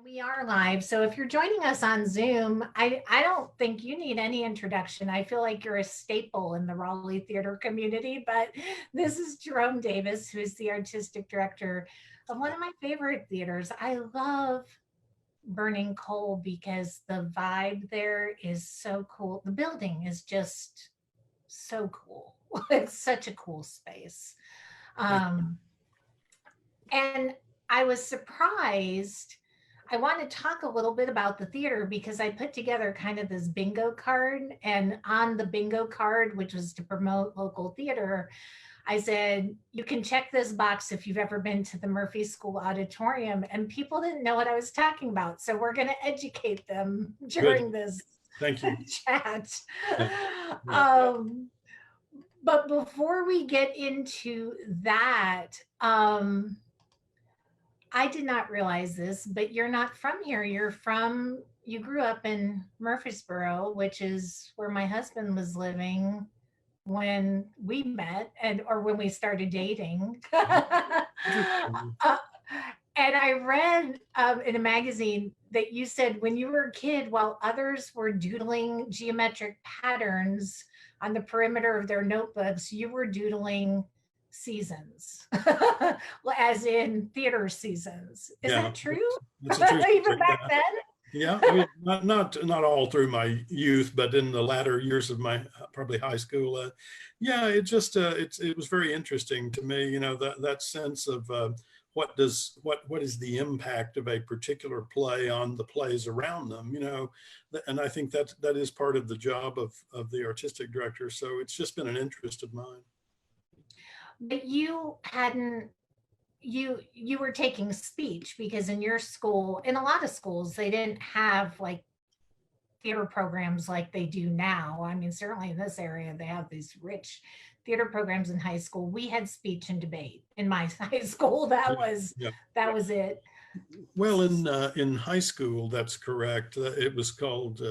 We are live. So if you're joining us on Zoom, I don't think you need any introduction. I feel like you're a staple in the Raleigh theater community, but this is Jerome Davis, who is the artistic director of one of my favorite theaters. I love Burning Coal because the vibe there is so cool. The building is just so cool. It's such a cool space. Thank Um, and I was surprised. I want to talk a little bit about the theater because I put together kind of this bingo card. And on the bingo card, which was to promote local theater, I said, you can check this box if you've ever been to the Murphy School Auditorium. And people didn't know what I was talking about. So we're going to educate them good. during this Thank you. chat. Yeah. Yeah. Um, but before we get into that, I did not realize this, but you're not from here. You grew up in Murfreesboro, which is where my husband was living when we met or when we started dating. Interesting. And I read in a magazine that you said when you were a kid, while others were doodling geometric patterns on the perimeter of their notebooks, you were doodling seasons, as in theater seasons. Is Yeah, that true? that's a true Even story. back Yeah. then? Yeah, I mean, not all through my youth, but in the latter years of my probably high school. Yeah, it was very interesting to me. You know, that sense of what is the impact of a particular play on the plays around them. You know, and I think that is part of the job of the artistic director. So it's just been an interest of mine. But you were taking speech because in your school, in a lot of schools, they didn't have like theater programs like they do now. I mean, certainly in this area, they have these rich theater programs in high school. We had speech and debate in my high school. That Yeah, was yeah. that was it. Well, in high school, that's correct. It was called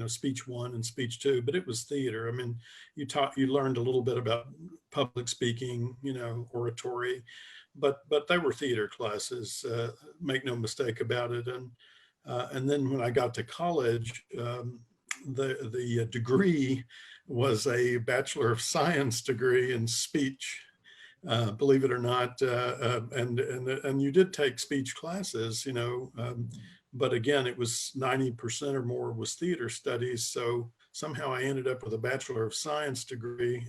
speech one and speech two, but it was theater. I mean, you learned a little bit about public speaking, oratory, but they were theater classes. Make no mistake about it. And then when I got to college, the degree was a Bachelor of Science degree in speech, believe it or not. And you did take speech classes, but again, it was 90% or more was theater studies. So somehow I ended up with a Bachelor of Science degree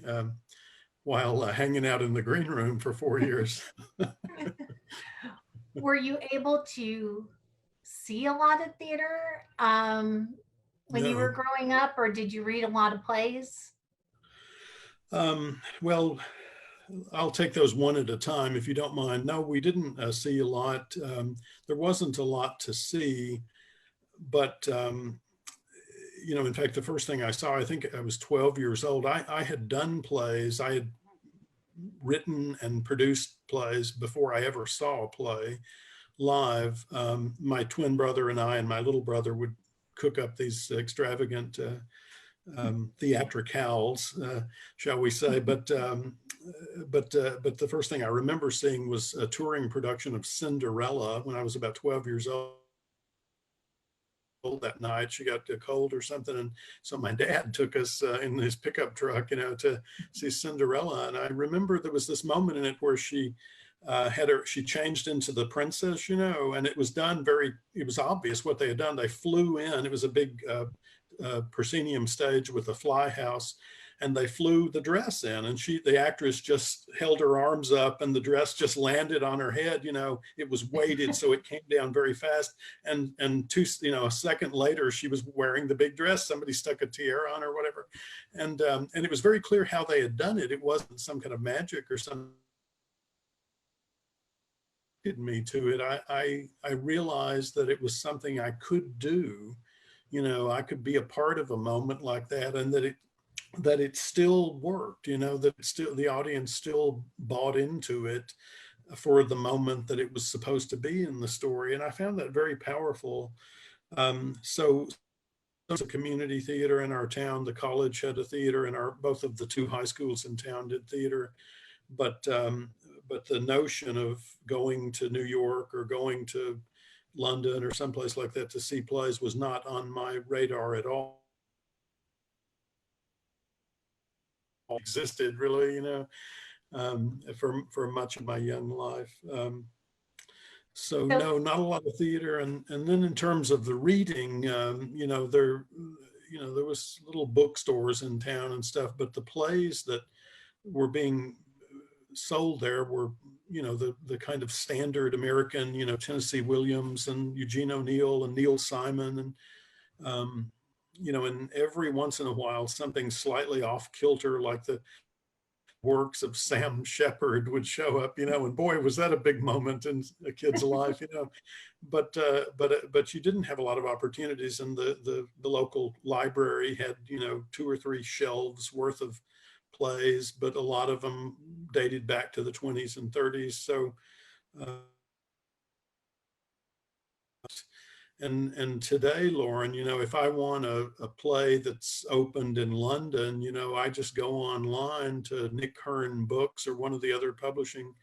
while hanging out in the green room for 4 years. Were you able to see a lot of theater when you were No. growing up, or did you read a lot of plays? Well, I'll take those one at a time, if you don't mind. No, we didn't see a lot. There wasn't a lot to see, but in fact, the first thing I saw, I think I was 12 years old. I had done plays. I had written and produced plays before I ever saw a play live. My twin brother and I and my little brother would cook up these extravagant theatricals, shall we say? But the first thing I remember seeing was a touring production of Cinderella when I was about 12 years old. That night she got a cold or something, and so my dad took us in his pickup truck, to see Cinderella. And I remember there was this moment in it where she she changed into the princess, and it was done it was obvious what they had done. They flew in. It was a big proscenium stage with a fly house, and they flew the dress in, and the actress just held her arms up and the dress just landed on her head. It was weighted, so it came down very fast. And a second later, she was wearing the big dress. Somebody stuck a tiara on or whatever. And it was very clear how they had done it. It wasn't some kind of magic or something. Me to it. I realized that it was something I could do. I could be a part of a moment like that, and that it still worked, that the audience still bought into it for the moment that it was supposed to be in the story. And I found that very powerful. So there's a community theater in our town. The college had a theater, and both of the two high schools in town did theater. But the notion of going to New York or going to London or someplace like that to see plays was not on my radar at all. Existed really, for much of my young life. So So, no, not a lot of theater. And then in terms of the reading, there was little bookstores in town and stuff, but the plays that were being sold there were, the kind of standard American, Tennessee Williams and Eugene O'Neill and Neil Simon. And every once in a while, something slightly off kilter, like the works of Sam Shepard would show up, and boy, was that a big moment in a kid's life. But you didn't have a lot of opportunities, and the local library had, 2 or 3 shelves worth of plays, but a lot of them dated back to the 20s and 30s. So, and today, Lauren, if I want a play that's opened in London, I just go online to Nick Hearn Books or one of the other publishing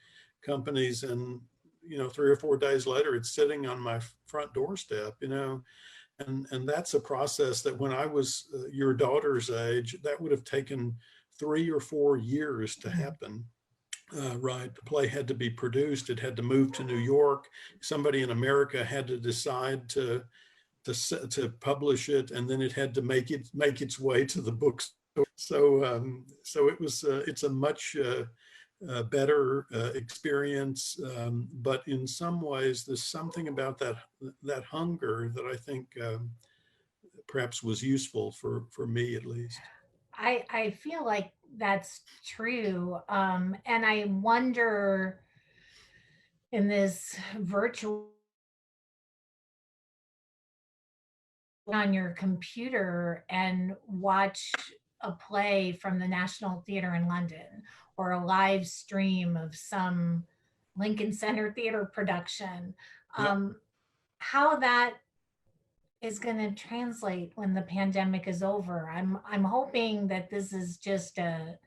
companies, and 3 or 4 days later, it's sitting on my front doorstep. And that's a process that when I was your daughter's age, that would have taken 3 or 4 years to happen. Right, the play had to be produced. It had to move to New York. Somebody in America had to decide to publish it, and then it had to make its way to the bookstore. So it's a much better experience, but in some ways, there's something about that hunger that I think perhaps was useful for me at least. I feel like that's true. And I wonder, in this virtual, on your computer and watch a play from the National Theatre in London, or a live stream of some Lincoln Center Theatre production, Yep. how that is going to translate when the pandemic is over. I'm hoping that this is just a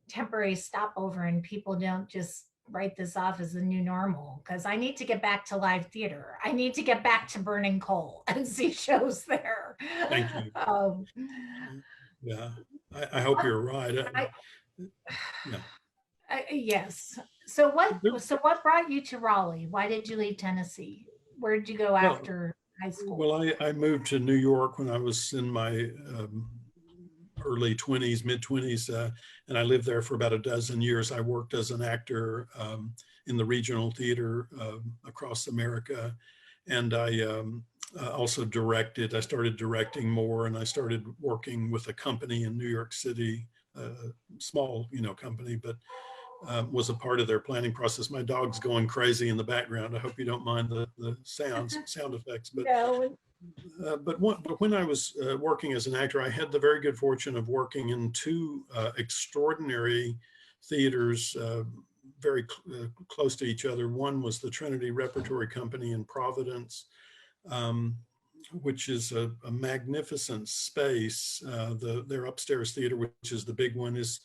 temporary stopover and people don't just write this off as the new normal, because I need to get back to live theater. I need to get back to burning coal and see shows there. Thank you. Um, Yeah, I hope you're right. I, Yeah. yes. So what? There- So what brought you to Raleigh? Why did you leave Tennessee? Where did you go Well, after high school? well, I moved to New York when I was in my early 20s, mid 20s, and I lived there for about a dozen years. I worked as an actor in the regional theater across America, and I also directed. I started directing more, and I started working with a company in New York City, small, company, but was a part of their planning process. My dog's going crazy in the background. I hope you don't mind the sound effects. No. But when I was working as an actor, I had the very good fortune of working in 2 extraordinary theaters very close to each other. One was the Trinity Repertory Company in Providence, which is a magnificent space. Their upstairs theater, which is the big one, is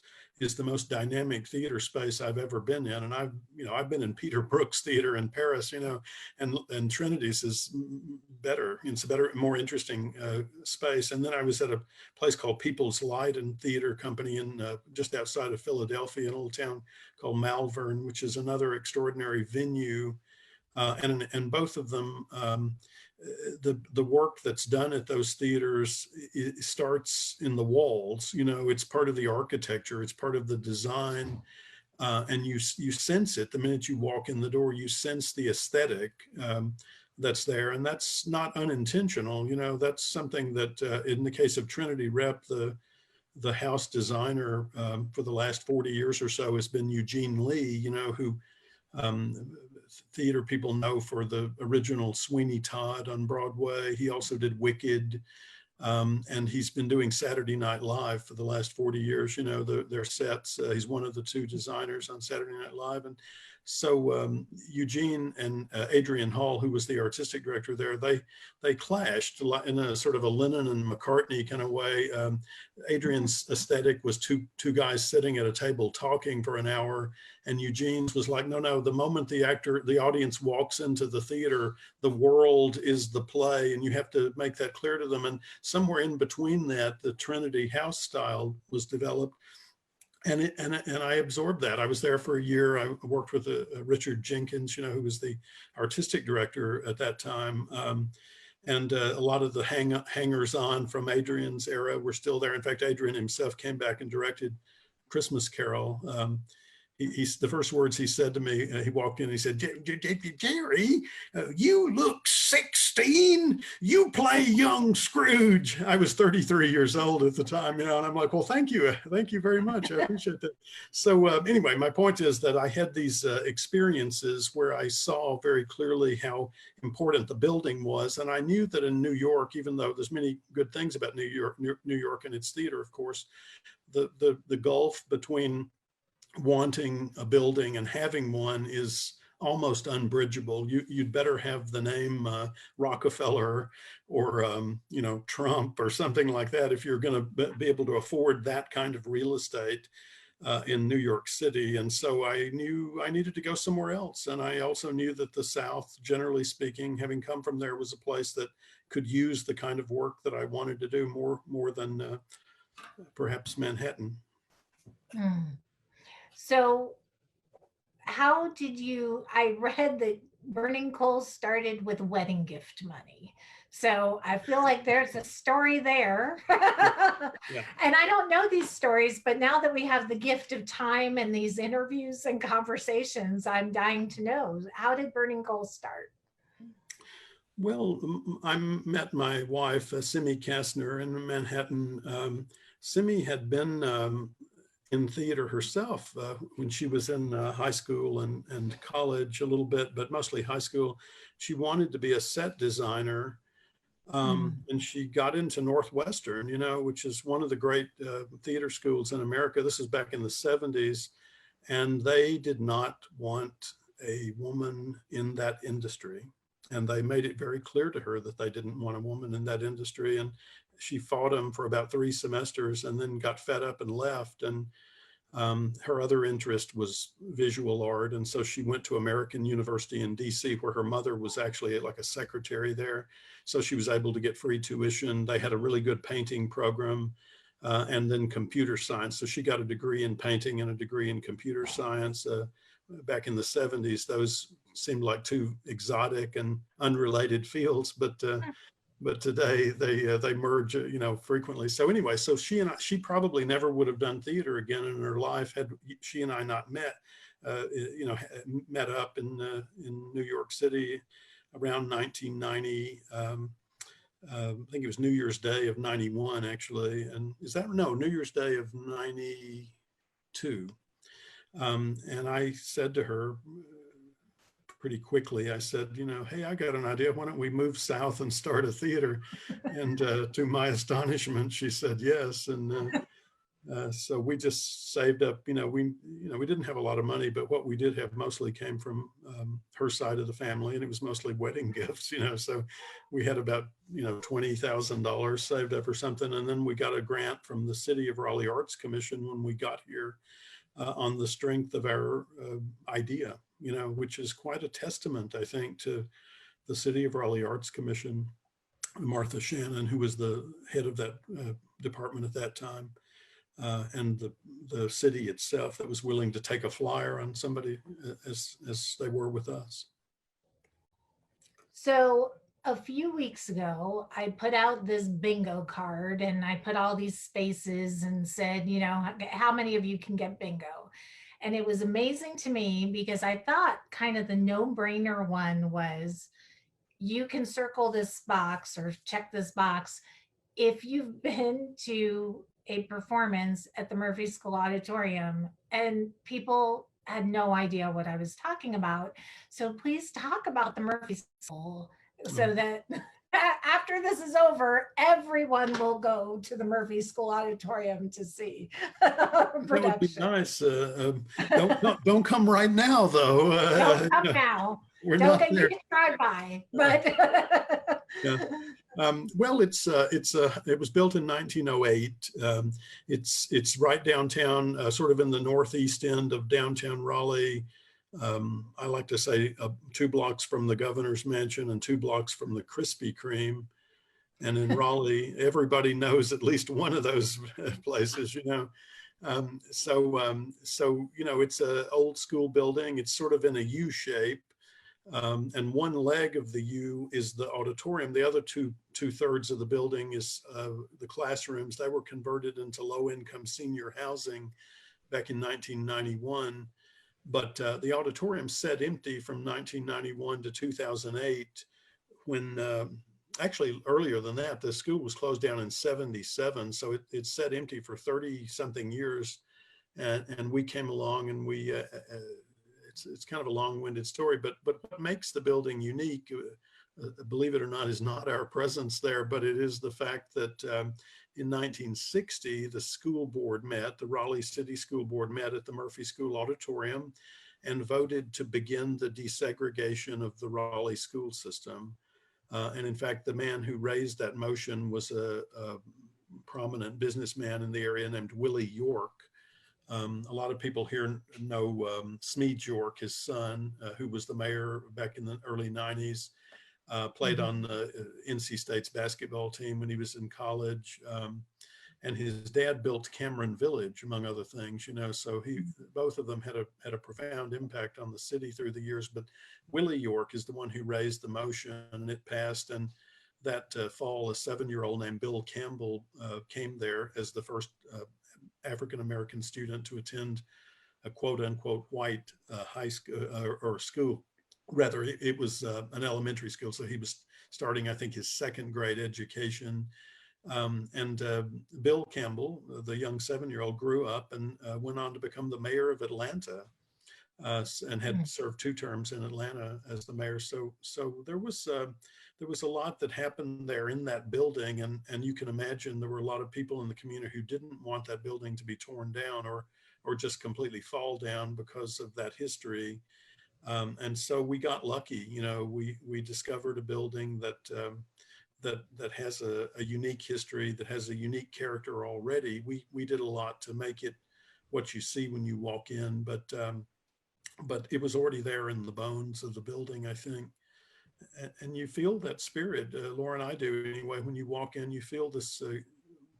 the most dynamic theater space I've ever been in. And I've been in Peter Brook's theater in Paris, and Trinity's is better. It's a better, more interesting space. And then I was at a place called People's Light and Theater Company in just outside of Philadelphia, an old town called Malvern, which is another extraordinary venue. And both of them, the work that's done at those theaters, it starts in the walls. It's part of the architecture, it's part of the design, and you sense it the minute you walk in the door. You sense the aesthetic that's there, and that's not unintentional. That's something that, in the case of Trinity Rep, the house designer for the last 40 years or so has been Eugene Lee, who theater people know for the original Sweeney Todd on Broadway. He also did Wicked, and he's been doing Saturday Night Live for the last 40 years. Their sets. He's one of the 2 designers on Saturday Night Live, and So Eugene and Adrian Hall, who was the artistic director there, they clashed in a sort of a Lennon and McCartney kind of way. Adrian's aesthetic was two guys sitting at a table talking for an hour, and Eugene's was like, no, the moment the audience walks into the theater, the world is the play, and you have to make that clear to them. And somewhere in between that, the Trinity House style was developed. And I absorbed that. I was there for a year. I worked with Richard Jenkins, who was the artistic director at that time. And a lot of the hangers on from Adrian's era were still there. In fact, Adrian himself came back and directed Christmas Carol. The first words he said to me, he walked in and he said, Jerry, you look 16. You play young Scrooge. I was 33 years old at the time, and I'm like, well, thank you. Thank you very much. I appreciate that. So anyway, my point is that I had these experiences where I saw very clearly how important the building was. And I knew that in New York, even though there's many good things about New York and its theater, of course, the gulf between wanting a building and having one is almost unbridgeable. You'd better have the name Rockefeller or Trump or something like that if you're going to be able to afford that kind of real estate in New York City. And so I knew I needed to go somewhere else. And I also knew that the South, generally speaking, having come from there, was a place that could use the kind of work that I wanted to do more than perhaps Manhattan. So how did I read that Burning Coals started with wedding gift money. So I feel like there's a story there. Yeah. And I don't know these stories, but now that we have the gift of time and these interviews and conversations, I'm dying to know. How did Burning Coals start? Well, I met my wife, Simi Kastner, in Manhattan. Simi had been in theater herself when she was in high school and college a little bit, but mostly high school. She wanted to be a set designer. And she got into Northwestern, which is one of the great theater schools in America. This is back in the 70s. And they did not want a woman in that industry. And they made it very clear to her that they didn't want a woman in that industry. And she fought them for about 3 semesters and then got fed up and left. And her other interest was visual art. And so she went to American University in DC, where her mother was actually like a secretary there. So she was able to get free tuition. They had a really good painting program and then computer science. So she got a degree in painting and a degree in computer science. Back in the 70s, those seemed like 2 exotic and unrelated fields, but today they merge, frequently. So anyway, so she probably never would have done theater again in her life had she and I not met, met up in New York City around 1990. I think it was New Year's Day of 91, actually. And New Year's Day of 92. And I said to her pretty quickly, I said, hey, I got an idea. Why don't we move south and start a theater? And to my astonishment, she said yes. And so we just saved up. We didn't have a lot of money, but what we did have mostly came from her side of the family, and it was mostly wedding gifts. So we had about $20,000 saved up or something, and then we got a grant from the City of Raleigh Arts Commission when we got here. On the strength of our idea, which is quite a testament, I think, to the City of Raleigh Arts Commission, Martha Shannon, who was the head of that department at that time, and the city itself that was willing to take a flyer on somebody as they were with us. So a few weeks ago, I put out this bingo card and I put all these spaces and said, how many of you can get bingo? And it was amazing to me because I thought kind of the no-brainer one was you can circle this box or check this box if you've been to a performance at the Murphy School Auditorium, and people had no idea what I was talking about. So please talk about the Murphy School so that after after this is over, everyone will go to the Murphy School Auditorium to see That would be production. nice. Don't come right now, though. Don't come now. We're Don't not get, you there. can drive by, but Yeah. Well, it was built in 1908. It's right downtown, sort of in the northeast end of downtown Raleigh. I like to say 2 blocks from the governor's mansion and 2 blocks from the Krispy Kreme. And in Raleigh, everybody knows at least one of those places, you know. So you know, it's an old school building. It's sort of in a U shape. And one leg of the U is the auditorium. The other two-thirds of the building is the classrooms. They were converted into low-income senior housing back in 1991. But the auditorium sat empty from 1991 to 2008 when, actually earlier than that, the school was closed down in 77. So it sat empty for 30 something years. And we came along and it's kind of a long-winded story, but what makes the building unique, believe it or not, is not our presence there, but it is the fact that in 1960, the school board met, the Raleigh City School Board met at the Murphy School Auditorium and voted to begin the desegregation of the Raleigh school system. And in fact, the man who raised that motion was a prominent businessman in the area named Willie York. A lot of people here know Smead York, his son, who was the mayor back in the early 90s, played on the NC State's basketball team when he was in college. And his dad built Cameron Village, among other things, you know, so both of them had a profound impact on the city through the years. But Willie York is the one who raised the motion, and it passed. And that fall, a 7-year-old named Bill Campbell came there as the first African-American student to attend a quote unquote white high school or school. Rather, it was an elementary school. So he was starting, I think, his 2nd grade education. And Bill Campbell, the young 7-year-old, grew up and went on to become the mayor of Atlanta and had served 2 terms in Atlanta as the mayor. So there was a lot that happened there in that building, and you can imagine there were a lot of people in the community who didn't want that building to be torn down or just completely fall down because of that history. And so we got lucky. You know, we discovered a building that has a unique history, that has a unique character already. We did a lot to make it what you see when you walk in, but it was already there in the bones of the building, I think. And you feel that spirit, Laura and I do anyway. When you walk in, you feel this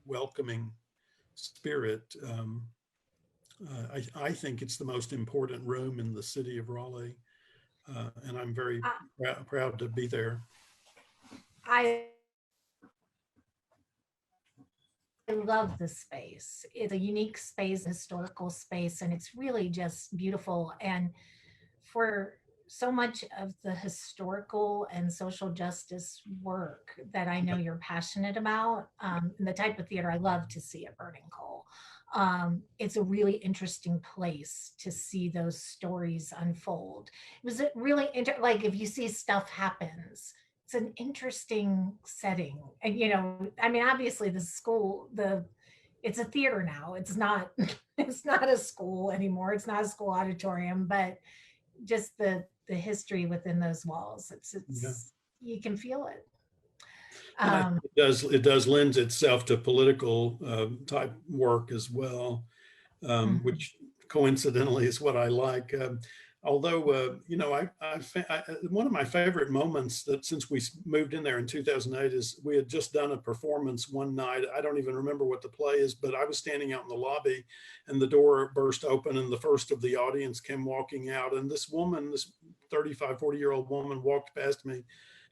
welcoming spirit. I think it's the most important room in the city of Raleigh, and I'm very proud to be there. I love the space. It's a unique space, historical space, and it's really just beautiful. And for so much of the historical and social justice work that I know you're passionate about, and the type of theater I love to see at Burning Coal, it's a really interesting place to see those stories unfold. It was really like if you see stuff happens, it's an interesting setting. And you know, I mean, obviously it's a theater now. It's not it's not a school anymore. It's not a school auditorium, but just the history within those walls. Yeah. You can feel it. And I think it does lend itself to political type work as well, which coincidentally is what I like. Although, you know, one of my favorite moments that since we moved in there in 2008 is we had just done a performance one night. I don't even remember what the play is, but I was standing out in the lobby and the door burst open and the first of the audience came walking out. And this woman, this 35, 40-year-old woman walked past me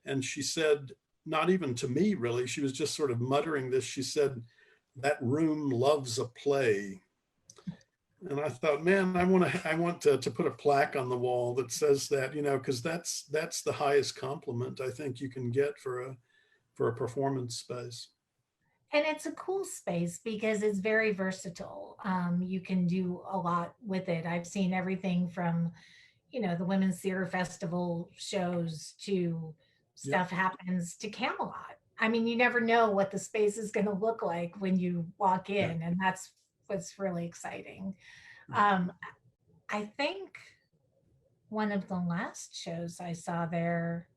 and she said, not even to me really, she was just sort of muttering this. She said, "That room loves a play." And I thought, man, I want to put a plaque on the wall that says that, you know, because that's the highest compliment I think you can get for a performance space. And it's a cool space because it's very versatile. You can do a lot with it. I've seen everything from, you know, the Women's Theater Festival shows to stuff happens to Camelot. I mean, you never know what the space is going to look like when you walk Yeah. in, and that's what's really exciting. Um, I think one of the last shows I saw there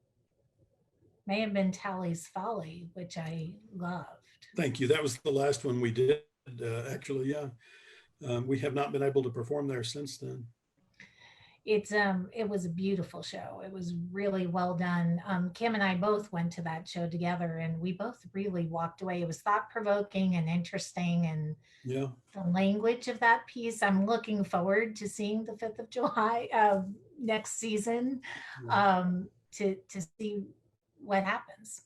may have been Tally's Folly, which I loved. Thank you. That was the last one we did, actually. Yeah. We have not been able to perform there since then. It was a beautiful show. It was really well done. Kim and I both went to that show together, and we both really walked away. It was thought provoking and interesting, and Yeah. the language of that piece. I'm looking forward to seeing the 5th of July next season, Yeah. to see what happens.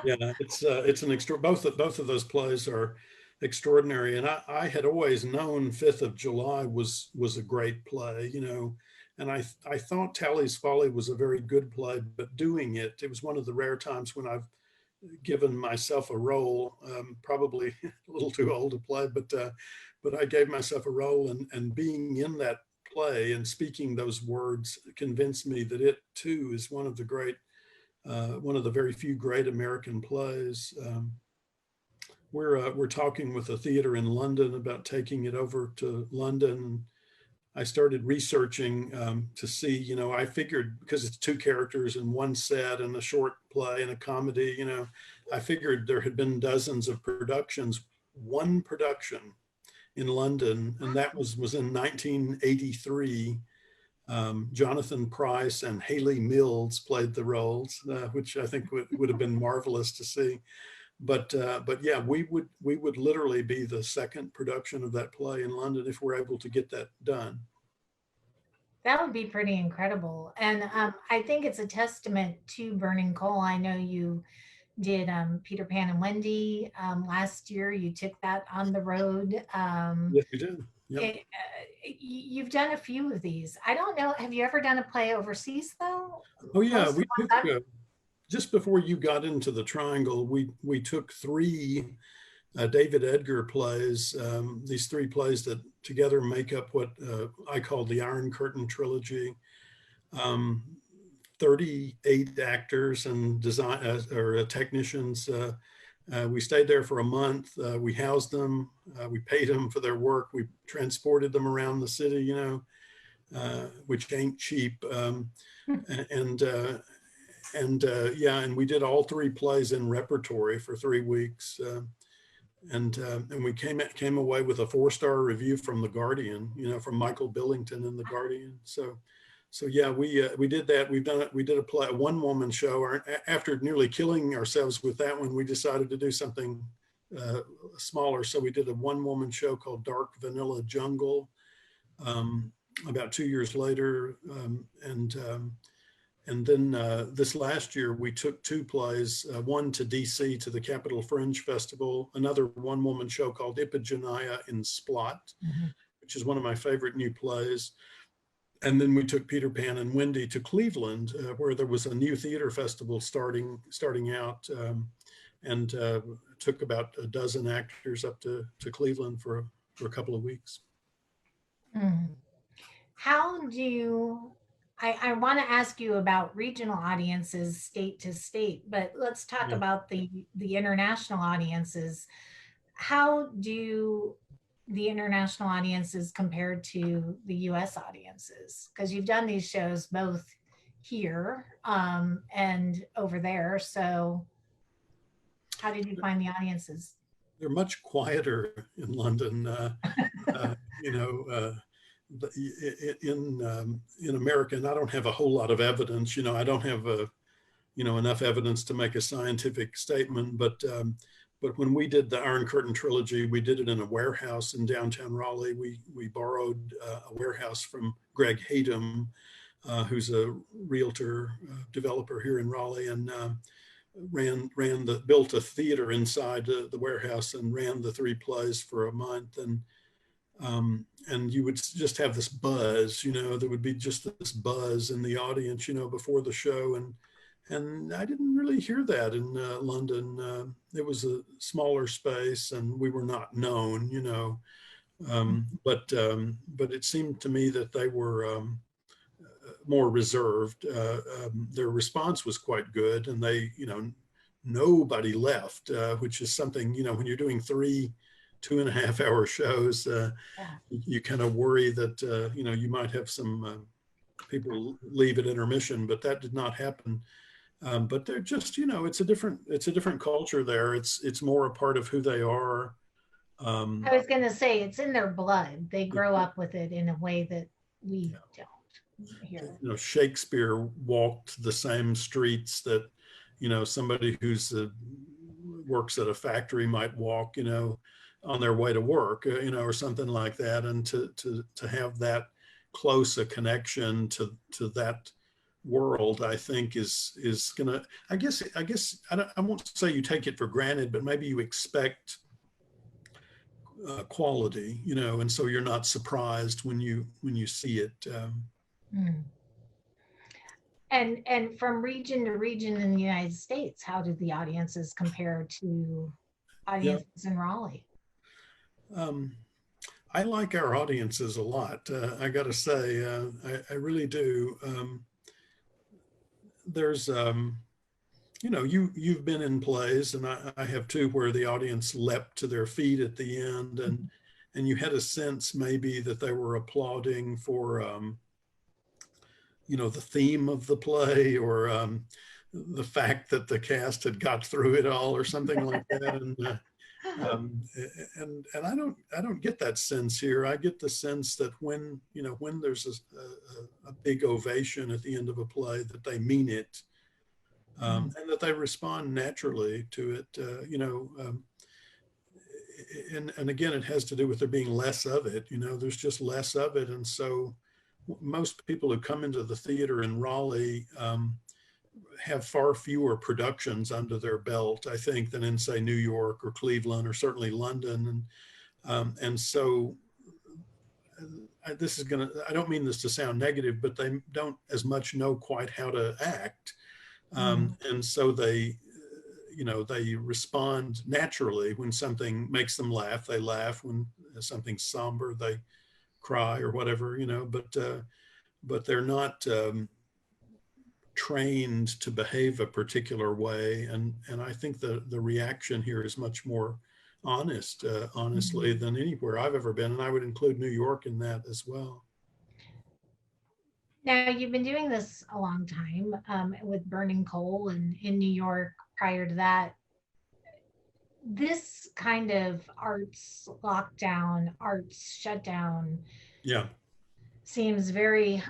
Yeah, it's an extra. Both of those plays are extraordinary, and I had always known 5th of July was a great play, and I thought Tally's Folly was a very good play, but doing it was one of the rare times when I've given myself a role, probably a little too old to play, but I gave myself a role, and being in that play and speaking those words convinced me that it too is one of the very few great American plays. We're talking with a theater in London about taking it over to London. I started researching to see, I figured because it's two characters in one set and a short play and a comedy, I figured there had been dozens of productions. One production in London, and that was in 1983. Jonathan Pryce and Haley Mills played the roles, which I think would have been marvelous to see. But yeah, we would literally be the second production of that play in London if we're able to get that done. That would be pretty incredible. And I think it's a testament to Burning Coal. I know you did Peter Pan and Wendy last year. You took that on the road. Yes, we did. Yep. You've done a few of these. I don't know. Have you ever done a play overseas though? Oh yeah, Most of we the took time. just before you got into the Triangle, we took three David Edgar plays. These three plays that together make up what I call the Iron Curtain trilogy. Um, 38 actors and design or technicians. We stayed there for a month. We housed them. We paid them for their work. We transported them around the city, which ain't cheap. And yeah, and we did all three plays in repertory for 3 weeks. And we came away with a 4-star review from the Guardian, from Michael Billington in the Guardian. So yeah, we did that. We've done it. We did a one-woman show. After nearly killing ourselves with that one, we decided to do something smaller. So we did a one-woman show called Dark Vanilla Jungle about 2 years later, and then this last year, we took two plays, one to DC to the Capitol Fringe Festival, another one-woman show called Iphigenia in Splot, which is one of my favorite new plays. And then we took Peter Pan and Wendy to Cleveland, where there was a new theater festival starting out, and took about a dozen actors up to Cleveland for a couple of weeks. Mm. How do you, I want to ask you about regional audiences, state to state, but let's talk Yeah. about the international audiences. How do the international audiences compare to the US audiences? Because you've done these shows both here and over there. So how did you find the audiences? They're much quieter in London. Uh, you know, in America, and I don't have a whole lot of evidence. I don't have enough evidence to make a scientific statement. But when we did the Iron Curtain trilogy, we did it in a warehouse in downtown Raleigh. We borrowed a warehouse from Greg Hayden, who's a realtor developer here in Raleigh, and built a theater inside the warehouse and ran the three plays for a month. And you would just have this buzz, there would be just this buzz in the audience, before the show. And I didn't really hear that in London. It was a smaller space and we were not known, but it seemed to me that they were more reserved. Their response was quite good, and they, nobody left, which is something, when you're doing 2.5 hour shows, Yeah. you kind of worry that, you might have some people leave at intermission, but that did not happen. But they're just, it's a different culture there. It's more a part of who they are. I was going to say it's in their blood. They grow up with it in a way that we don't here. Shakespeare walked the same streets that, somebody who's works at a factory might walk, on their way to work, or something like that. And to have that close a connection to that world, I think is gonna, I guess I won't say you take it for granted, but maybe you expect quality, and so you're not surprised when you see it. Mm. And from region to region in the United States, how did the audiences compare to Yeah. audiences in Raleigh? I like our audiences a lot. I got to say, I really do. There's, you've been in plays, and I have too, where the audience leapt to their feet at the end, and you had a sense maybe that they were applauding for, the theme of the play, or the fact that the cast had got through it all, or something like that. And I don't get that sense here. I get the sense that when there's a big ovation at the end of a play, that they mean it, and that they respond naturally to it. And again, it has to do with there being less of it. There's just less of it, and so most people who come into the theater in Raleigh have far fewer productions under their belt, I think, than in, say, New York or Cleveland or certainly London. And so I don't mean this to sound negative, but they don't as much know quite how to act. And so they respond naturally. When something makes them laugh, they laugh. When something's somber, they cry or whatever, but they're not trained to behave a particular way. And I think the reaction here is much more honestly, than anywhere I've ever been. And I would include New York in that as well. Now, you've been doing this a long time with Burning Coal and in New York prior to that. This kind of arts lockdown, arts shutdown, Yeah. seems very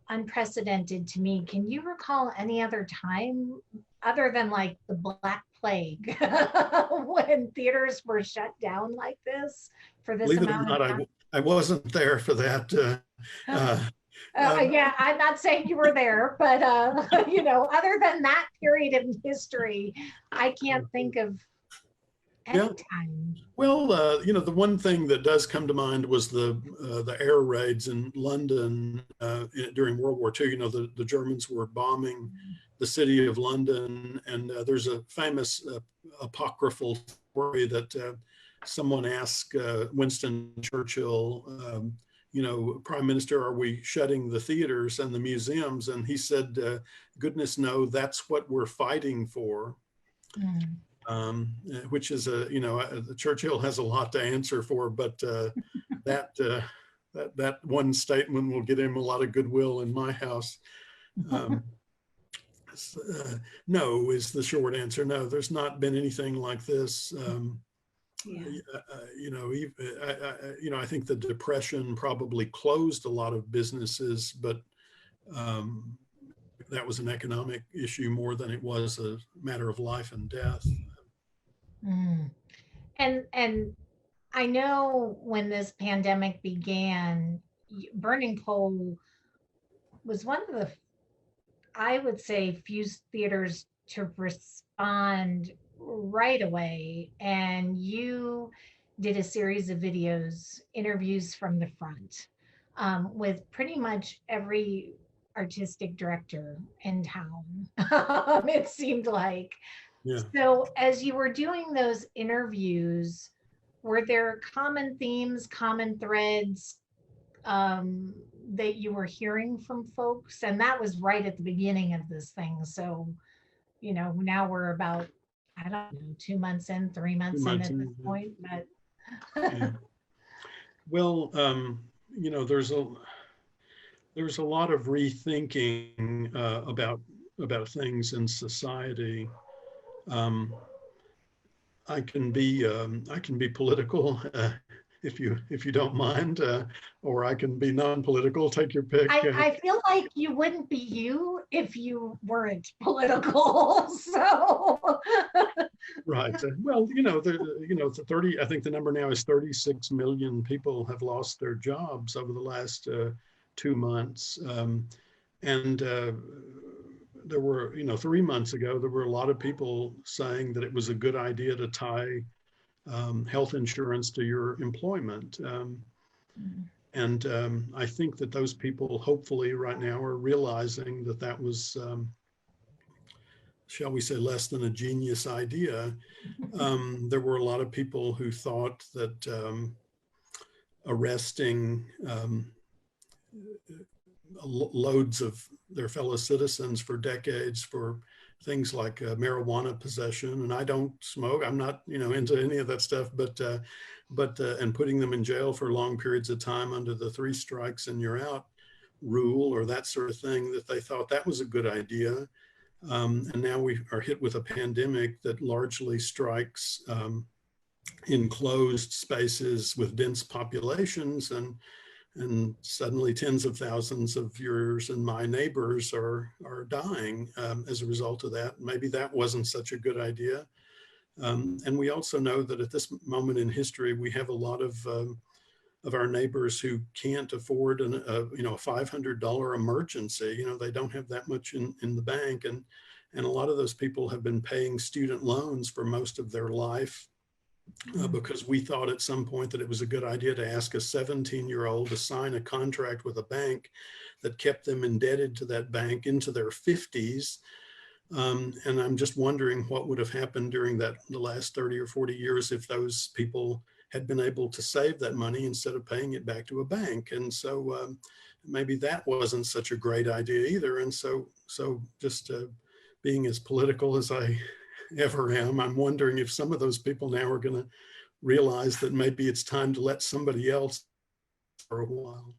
unprecedented to me. Can you recall any other time other than like the Black Plague when theaters were shut down like this for this Believe it or amount of not, time? I wasn't there for that. Yeah, I'm not saying you were there, but other than that period in history, I can't think of any Yeah. time. Well, the one thing that does come to mind was the air raids in London during World War II. The Germans were bombing the city of London, and there's a famous apocryphal story that someone asked Winston Churchill, Prime Minister, are we shutting the theaters and the museums? And he said, goodness no, that's what we're fighting for. Which is Churchill has a lot to answer for, but that one statement will get him a lot of goodwill in my house. No is the short answer. No, there's not been anything like this. I think the Depression probably closed a lot of businesses, but that was an economic issue more than it was a matter of life and death. And I know when this pandemic began, Burning Coal was one of the, I would say, few theaters to respond right away. And you did a series of videos, interviews from the front, with pretty much every artistic director in town. It seemed like. Yeah. So, as you were doing those interviews, were there common themes, common threads that you were hearing from folks? And that was right at the beginning of this thing. So, now we're about, I don't know, 2 months in, 3 months in at this point, but yeah. Well, there's a lot of rethinking about things in society. Um, I can be political, if you don't mind, or I can be non-political. Take your pick. I feel like you wouldn't be you if you weren't political. So Right. Well, the 30. I think the number now is 36 million people have lost their jobs over the last 2 months, and there were, 3 months ago, there were a lot of people saying that it was a good idea to tie health insurance to your employment. And I think that those people, hopefully, right now are realizing that that was, shall we say, less than a genius idea. There were a lot of people who thought that arresting loads of their fellow citizens for decades for things like marijuana possession, and I don't smoke. I'm not, into any of that stuff, but and putting them in jail for long periods of time under the 3 strikes and you're out rule or that sort of thing, that they thought that was a good idea. And now we are hit with a pandemic that largely strikes enclosed spaces with dense populations, and suddenly tens of thousands of yours and my neighbors are dying as a result of that. Maybe that wasn't such a good idea. And we also know that at this moment in history, we have a lot of our neighbors who can't afford a $500 emergency. They don't have that much in the bank, and a lot of those people have been paying student loans for most of their life. Because we thought at some point that it was a good idea to ask a 17-year-old to sign a contract with a bank that kept them indebted to that bank into their 50s. And I'm just wondering what would have happened during the last 30 or 40 years if those people had been able to save that money instead of paying it back to a bank. And so maybe that wasn't such a great idea either. And so just being as political as I ever am, I'm wondering if some of those people now are going to realize that maybe it's time to let somebody else for a while.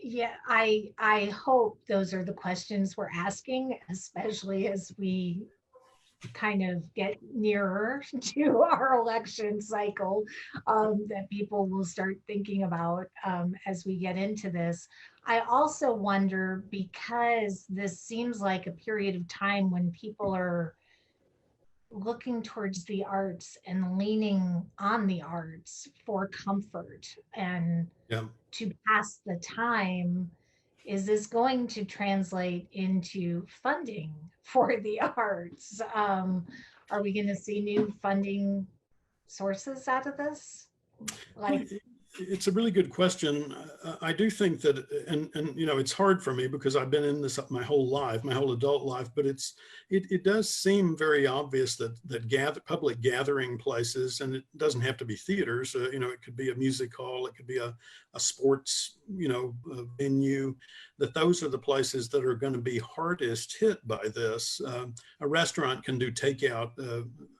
yeah, I hope those are the questions we're asking, especially as we kind of get nearer to our election cycle, that people will start thinking about as we get into this. I also wonder, because this seems like a period of time when people are looking towards the arts and leaning on the arts for comfort and Yeah. to pass the time, is this going to translate into funding for the arts? Are we going to see new funding sources out of this? Like, It's a really good question. I do think that, and it's hard for me because I've been in this my whole life, my whole adult life. But it does seem very obvious that public gathering places, and it doesn't have to be theaters. It could be a music hall, it could be a sports a venue. That those are the places that are going to be hardest hit by this. A restaurant can do takeout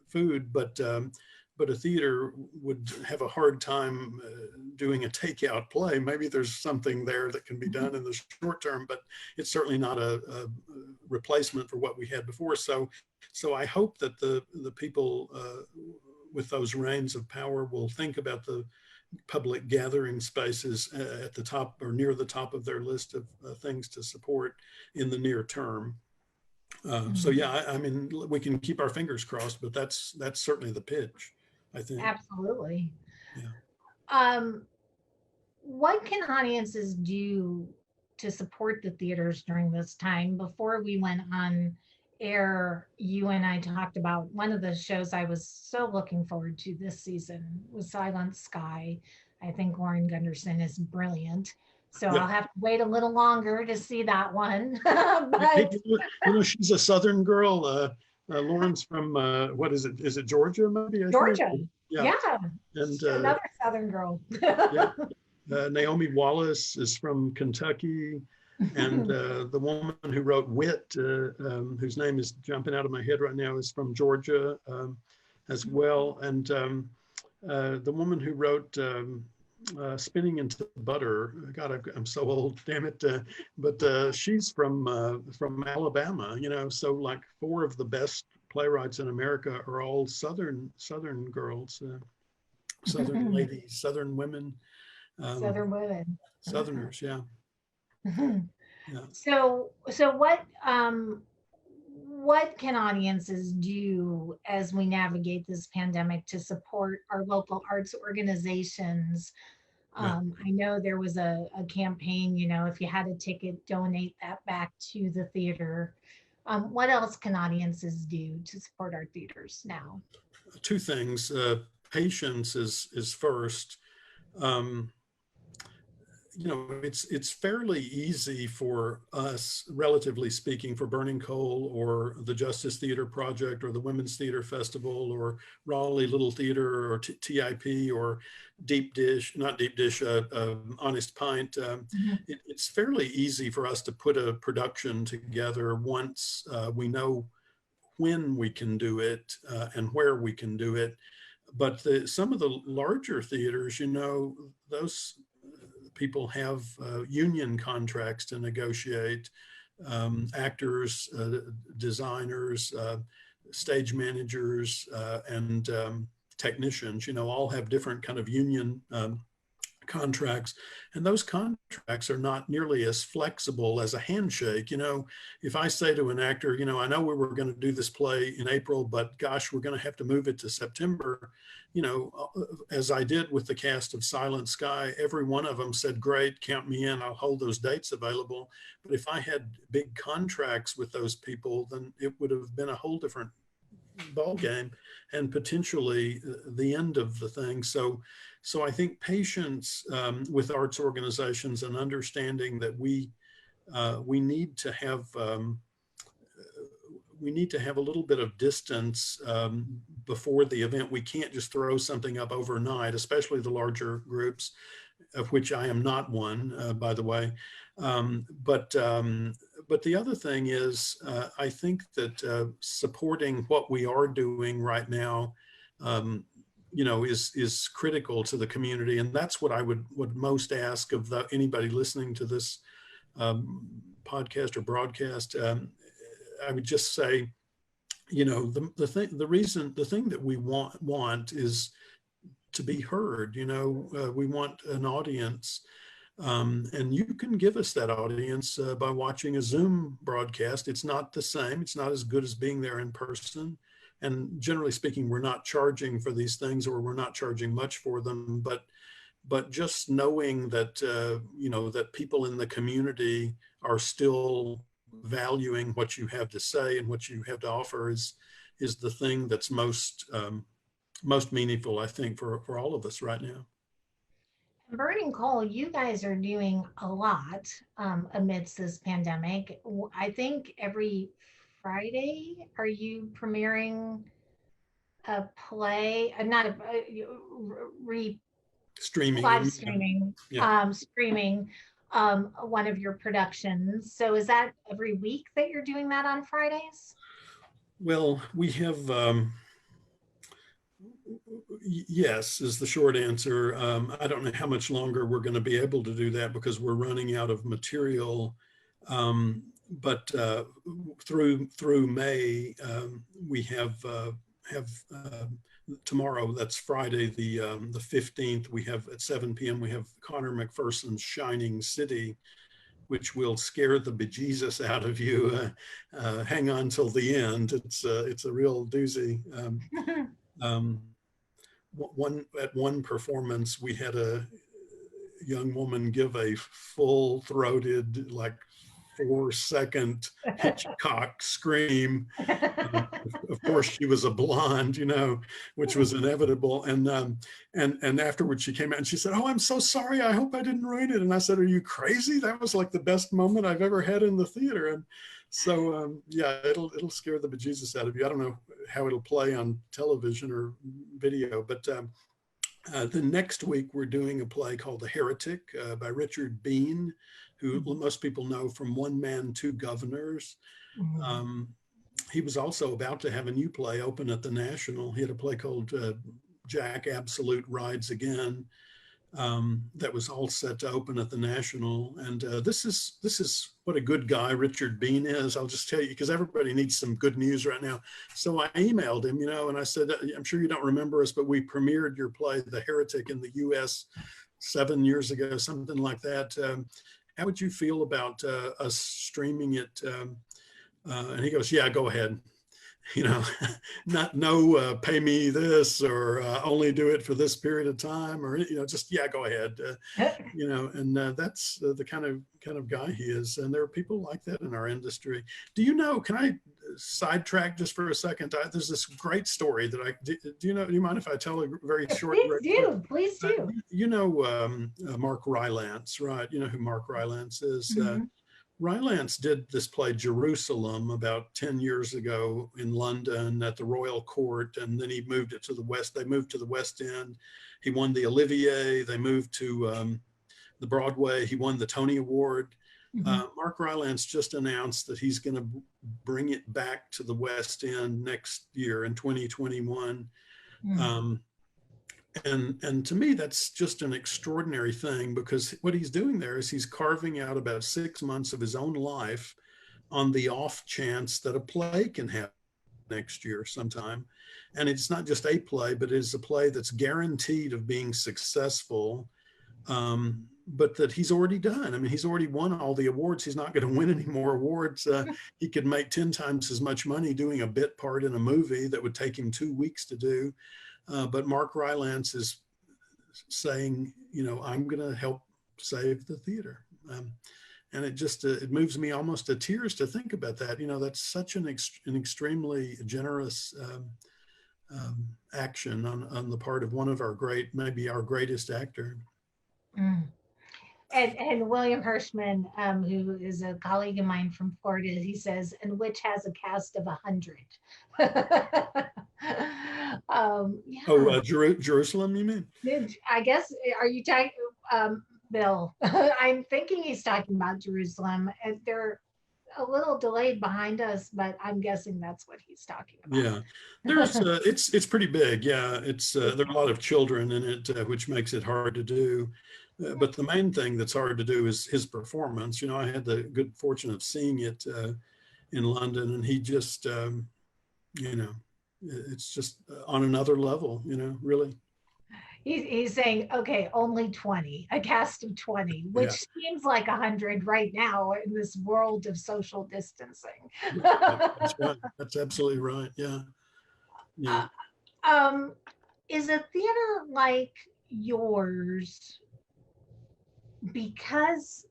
food, but a theater would have a hard time doing a takeout play. Maybe there's something there that can be done in the short term, but it's certainly not a replacement for what we had before. So I hope that the people with those reins of power will think about the public gathering spaces at the top or near the top of their list of things to support in the near term. So yeah, I mean, we can keep our fingers crossed, but that's certainly the pitch, I think. absolutely. Yeah. What can audiences do to support the theaters during this time? Before we went on air, you and I talked about one of the shows I was so looking forward to this season was Silent Sky. I think Lauren Gunderson is brilliant. So Yeah. I'll have to wait a little longer to see that one. But She's a Southern girl. Lauren's from what is it? Is it Georgia? Maybe. Georgia, Yeah. yeah, And another Southern girl. yeah, Naomi Wallace is from Kentucky. And the woman who wrote Wit, whose name is jumping out of my head right now, is from Georgia as well. And the woman who wrote Spinning into Butter, God, I'm so old, damn it. But she's from Alabama, you know, so like four of the best playwrights in America are all Southern girls, Southern ladies, Southern women, Southern women. Southerners, yeah. Yeah. So what can audiences do as we navigate this pandemic to support our local arts organizations? Yeah. I know there was a campaign, you know, if you had a ticket, donate that back to the theater. What else can audiences do to support our theaters now? Two things. Patience is first. Um, you know, it's fairly easy for us, relatively speaking, for Burning Coal or the Justice Theater Project or the Women's Theater Festival or Raleigh Little Theater or TIP or Deep Dish, not Deep Dish, Honest Pint. It's fairly easy for us to put a production together once we know when we can do it and where we can do it. But some of the larger theaters, you know, those people have union contracts to negotiate. Actors, designers, stage managers, and technicians, you know, all have different kind of union contracts, and those contracts are not nearly as flexible as a handshake. You know, if I say to an actor, you know, I know we were going to do this play in April, but gosh, we're going to have to move it to September, you know, as I did with the cast of Silent Sky, every one of them said, great, count me in, I'll hold those dates available. But if I had big contracts with those people, then it would have been a whole different ball game and potentially the end of the thing. So I think patience with arts organizations and understanding that we need to have a little bit of distance before the event. We can't just throw something up overnight, especially the larger groups, of which I am not one, by the way. But the other thing is, I think that supporting what we are doing right now, you know, is critical to the community, and that's what I would most ask of anybody listening to this podcast or broadcast. I would just say, you know, the thing that we want is to be heard. You know, we want an audience. And you can give us that audience by watching a Zoom broadcast. It's not the same. It's not as good as being there in person. And generally speaking, we're not charging for these things, or we're not charging much for them. But just knowing that, you know, that people in the community are still valuing what you have to say and what you have to offer is the thing that's most meaningful, I think, for all of us right now. Burning Coal, you guys are doing a lot amidst this pandemic. I think every Friday, are you premiering a play? Not re live Streaming. streaming, Yeah. streaming one of your productions. So is that every week that you're doing that on Fridays? Well, we have, yes, is the short answer. I don't know how much longer we're going to be able to do that because we're running out of material. But through May, we have tomorrow, that's Friday, the 15th, we have at 7 p.m., we have Connor McPherson's Shining City, which will scare the bejesus out of you. Hang on till the end. It's a real doozy. At one performance, we had a young woman give a full-throated, like 4-second Hitchcock scream. Of course, she was a blonde, you know, which was inevitable. And afterwards, she came out and she said, "Oh, I'm so sorry. I hope I didn't ruin it." And I said, "Are you crazy? That was like the best moment I've ever had in the theater." And so, yeah, it'll scare the bejesus out of you. I don't know how it'll play on television or video, but the next week we're doing a play called The Heretic by Richard Bean, who most people know from One Man, Two Governors. He was also about to have a new play open at the National. He had a play called Jack Absolute Rides Again, that was all set to open at the National. And this is what a good guy Richard Bean is. I'll just tell you, because everybody needs some good news right now. So I emailed him, and I said, I'm sure you don't remember us, but we premiered your play, The Heretic, in the US 7 years ago, something like that. How would you feel about us streaming it? And he goes, yeah, go ahead. No, pay me this, or only do it for this period of time, or just go ahead. And that's the kind of guy he is. And there are people like that in our industry. Do you know? Can I sidetrack just for a second? There's this great story that do you mind if I tell a very short? Please do. Mark Rylance, right? You know who Mark Rylance is. Rylance did this play Jerusalem about 10 years ago in London at the Royal Court, and then he moved it to the West. They moved to the West End. He won the Olivier. They moved to the Broadway. He won the Tony Award. Mark Rylance just announced that he's going to bring it back to the West End next year in 2021. And to me, that's just an extraordinary thing, because what he's doing there is he's carving out about 6 months of his own life on the off chance that a play can happen next year sometime. And it's not just a play, but it's a play that's guaranteed of being successful, but that he's already done. I mean, he's already won all the awards. He's not going to win any more awards. He could make 10 times as much money doing a bit part in a movie that would take him 2 weeks to do. But Mark Rylance is saying, I'm going to help save the theater. And it just, it moves me almost to tears to think about that. That's such an extremely generous action on the part of one of our maybe our greatest actor. And William Hirschman, who is a colleague of mine from Florida, he says, and which has a cast of 100. Jerusalem, you mean? I guess, are you talking, Bill? I'm thinking he's talking about Jerusalem. And they're a little delayed behind us, but I'm guessing that's what he's talking about. Yeah, there's it's pretty big. Yeah, it's there are a lot of children in it, which makes it hard to do. But the main thing that's hard to do is his performance. I had the good fortune of seeing it in London, and he just, it's just on another level, really. He's saying, okay, only 20, a cast of 20, which seems like 100 right now in this world of social distancing. That's right. That's absolutely right. Yeah. Is a theater like yours, because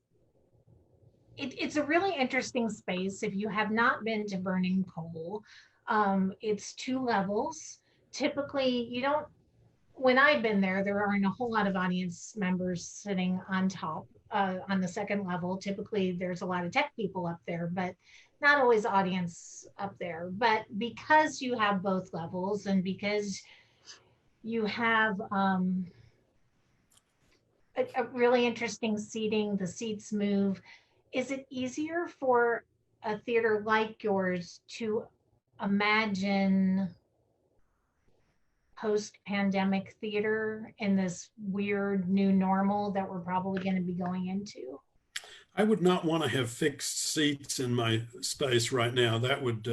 it's a really interesting space. If you have not been to Burning Coal, it's 2 levels. Typically, when I've been there aren't a whole lot of audience members sitting on top, on the second level. Typically, there's a lot of tech people up there, but not always audience up there. But because you have both levels, and because you have a really interesting seating, the seats move, is it easier for a theater like yours to imagine post-pandemic theater in this weird new normal that we're probably going to be going into? I would not want to have fixed seats in my space right now. That would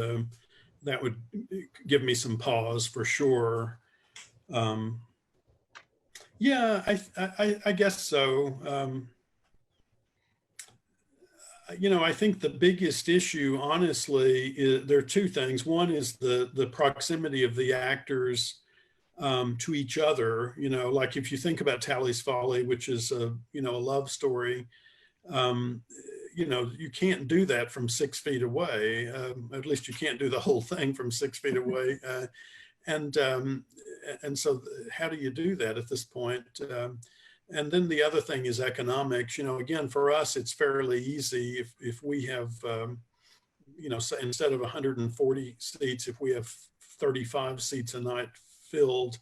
give me some pause for sure. Yeah, I guess so. I think the biggest issue, honestly, there are 2 things. One is the proximity of the actors to each other. Like if you think about Tally's Folly, which is a love story, you can't do that from 6 feet away. At least you can't do the whole thing from 6 feet away. And so how do you do that at this point? And then the other thing is economics. Again, for us, it's fairly easy if we have, so instead of 140 seats, if we have 35 seats a night filled,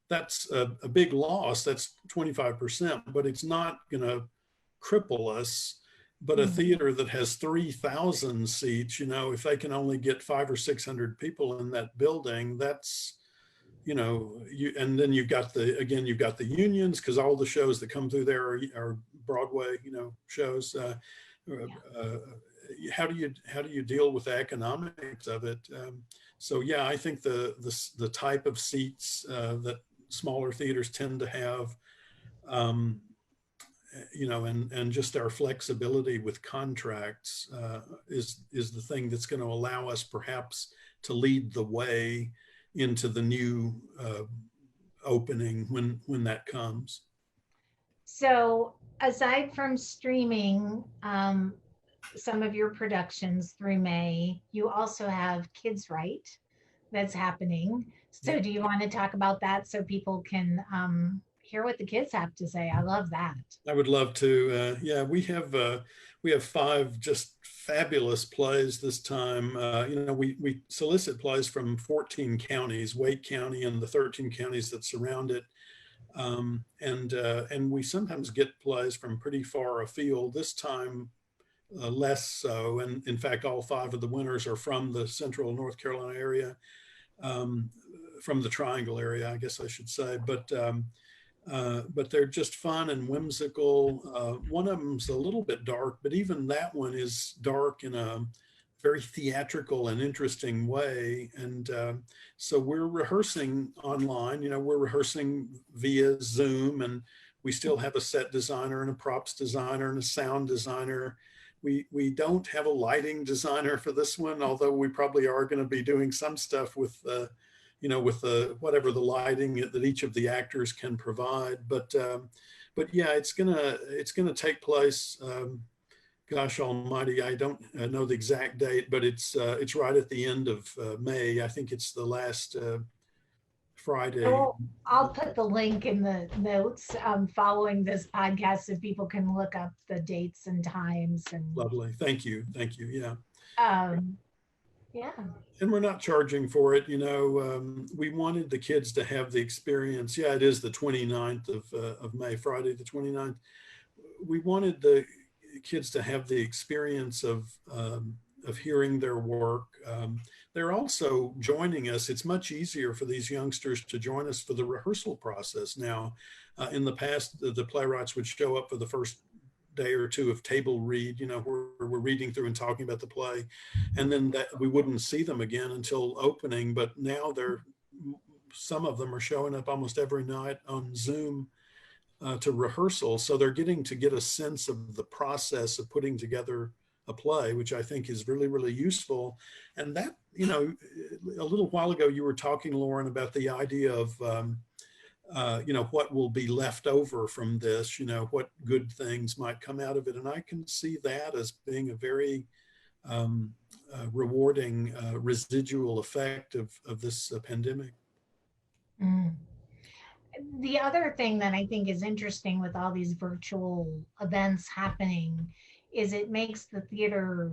that's a big loss. That's 25%, but it's not going to cripple us but a theater that has 3,000 seats, if they can only get 500 or 600 people in that building, that's, and then you've got you've got the unions, because all the shows that come through there are Broadway, shows. Uh, how do you deal with the economics of it? So yeah, I think the type of seats that smaller theaters tend to have, and just our flexibility with contracts is the thing that's going to allow us perhaps to lead the way into the new opening when that comes. So aside from streaming some of your productions through May, you also have Kids Right that's happening. So do you want to talk about that so people can hear what the kids have to say? I love that. I would love to. Yeah, we have 5 just fabulous plays this time. We solicit plays from 14 counties, Wake County and the 13 counties that surround it. And we sometimes get plays from pretty far afield. This time, less so. And in fact, all 5 of the winners are from the central North Carolina area, from the Triangle area, I guess I should say. But they're just fun and whimsical. One of them's a little bit dark, but even that one is dark in a very theatrical and interesting way. And so we're rehearsing online, we're rehearsing via Zoom, and we still have a set designer and a props designer and a sound designer. We don't have a lighting designer for this one, although we probably are going to be doing some stuff with whatever the lighting that each of the actors can provide. But yeah, it's gonna take place. Gosh Almighty, I don't know the exact date, but it's right at the end of May. I think it's the last Friday. So I'll put the link in the notes following this podcast so people can look up the dates and times. And Lovely, thank you. Yeah. Yeah. And we're not charging for it. We wanted the kids to have the experience. Yeah, it is the 29th of May, Friday the 29th. We wanted the kids to have the experience of hearing their work. They're also joining us. It's much easier for these youngsters to join us for the rehearsal process now. In the past, the playwrights would show up for the first day or two of table read, where we're reading through and talking about the play, and then that we wouldn't see them again until opening. But now some of them are showing up almost every night on Zoom to rehearsal, so they're getting to get a sense of the process of putting together a play, which I think is really, really useful. And that, a little while ago you were talking, Lauren, about the idea of what will be left over from this, what good things might come out of it. And I can see that as being a very rewarding residual effect of this pandemic. Mm. The other thing that I think is interesting with all these virtual events happening is it makes the theater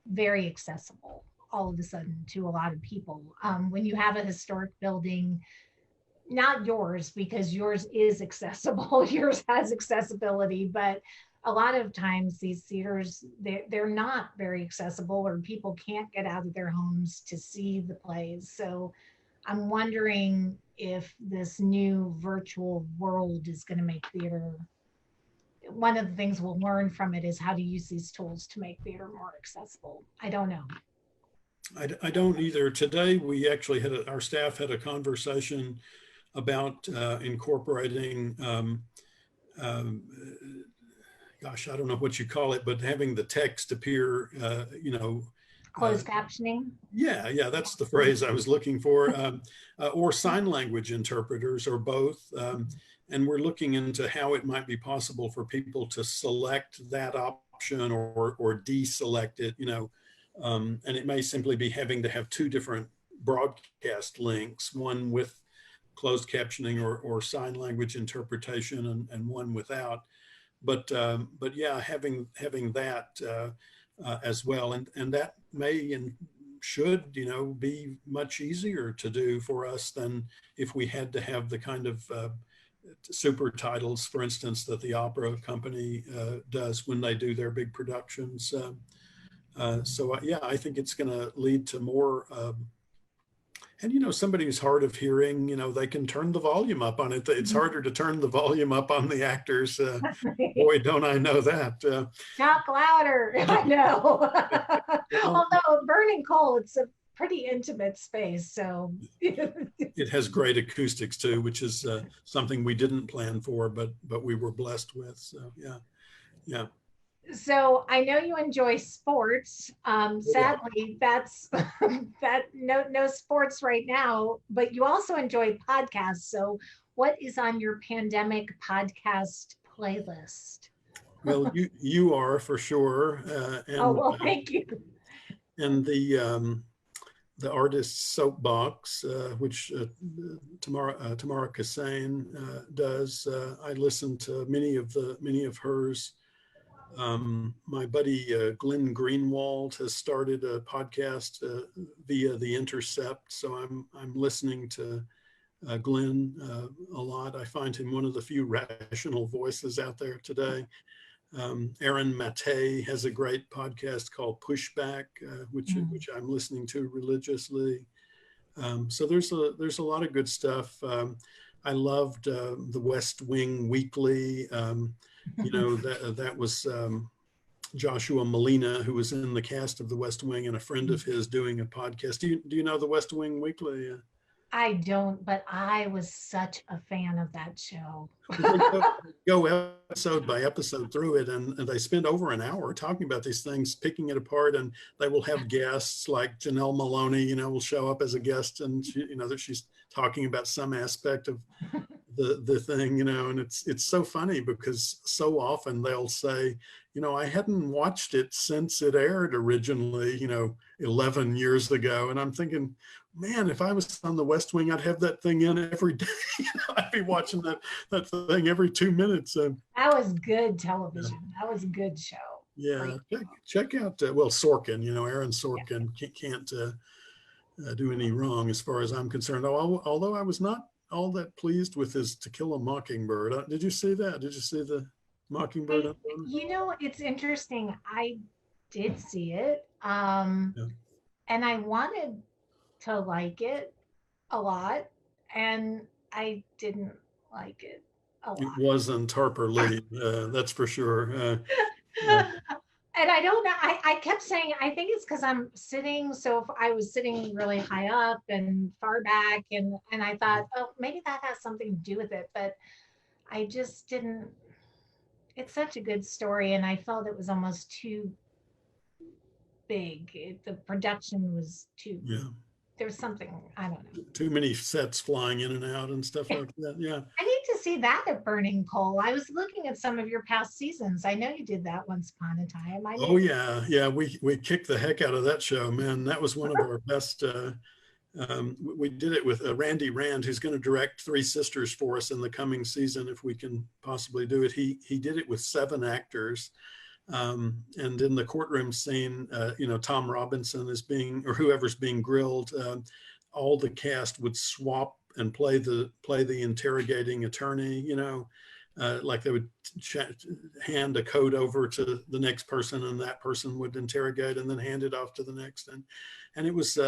very accessible all of a sudden to a lot of people. When you have a historic building, not yours, because yours is accessible, yours has accessibility, but a lot of times these theaters, they're not very accessible, or people can't get out of their homes to see the plays. So I'm wondering if this new virtual world is going to make theater, one of the things we'll learn from it is how to use these tools to make theater more accessible. I don't know. I don't either. Today, we actually our staff had a conversation about incorporating, gosh, I don't know what you call it, but having the text appear, Closed captioning? Yeah, that's the phrase I was looking for, or sign language interpreters, or both. And we're looking into how it might be possible for people to select that option or deselect it, and it may simply be having to have 2 different broadcast links, one with closed captioning or sign language interpretation, and one without. But yeah, having that as well, and that may and should be much easier to do for us than if we had to have the kind of super titles, for instance, that the opera company does when they do their big productions. So yeah, I think it's going to lead to more. And somebody who's hard of hearing, they can turn the volume up on it. It's harder to turn the volume up on the actors. Boy, don't I know that. Talk louder. I know. Although Burning Coal, it's a pretty intimate space. So it has great acoustics too, which is something we didn't plan for, but we were blessed with. So yeah. So I know you enjoy sports. Sadly, that's that no sports right now, but you also enjoy podcasts. So what is on your pandemic podcast playlist? Well, you are for sure, Oh, well, thank you. and the artist's soapbox, which Tamara Kassane does. I listen to many of hers. My buddy Glenn Greenwald has started a podcast via The Intercept, so I'm listening to Glenn a lot. I find him one of the few rational voices out there today. Aaron Maté has a great podcast called Pushback, which I'm listening to religiously. So there's a lot of good stuff. I loved the West Wing Weekly. That was Joshua Molina, who was in the cast of the West Wing, and a friend of his doing a podcast. Do you know the West Wing Weekly? I don't, but I was such a fan of that show. They go episode by episode through it, and they spend over an hour talking about these things, picking it apart, and they will have guests like Janelle Maloney, will show up as a guest, and that she's talking about some aspect of the thing, and it's so funny because so often they'll say, I hadn't watched it since it aired originally, 11 years ago. And I'm thinking, man, if I was on the West Wing, I'd have that thing in every day. I'd be watching that thing every 2 minutes. That was good television. Yeah. That was a good show. Yeah, check out Sorkin. Aaron Sorkin can't do any wrong as far as I'm concerned. Although I was not all that pleased with his To Kill a Mockingbird. Did you see that? Did you see the Mockingbird? It's interesting. I did see it, and I wanted to like it a lot, and I didn't like it a lot. It wasn't Harper Lee, that's for sure. And I don't know. I kept saying, I think it's because I'm sitting. So if I was sitting really high up and far back, and I thought, oh, maybe that has something to do with it. But I just didn't. It's such a good story, and I felt it was almost too big. The production was too. Yeah. There's something, I don't know. Too many sets flying in and out and stuff like that. Yeah. I need to see that at Burning Coal. I was looking at some of your past seasons. I know you did that once upon a time. Oh yeah. Yeah. We kicked the heck out of that show, man. That was one of our best. We did it with Randy Rand, who's going to direct Three Sisters for us in the coming season, if we can possibly do it. He did it with 7 actors. And in the courtroom scene, Tom Robinson is or whoever's being grilled, all the cast would swap and play the interrogating attorney, like they would hand a code over to the next person, and that person would interrogate and then hand it off to the next. And it was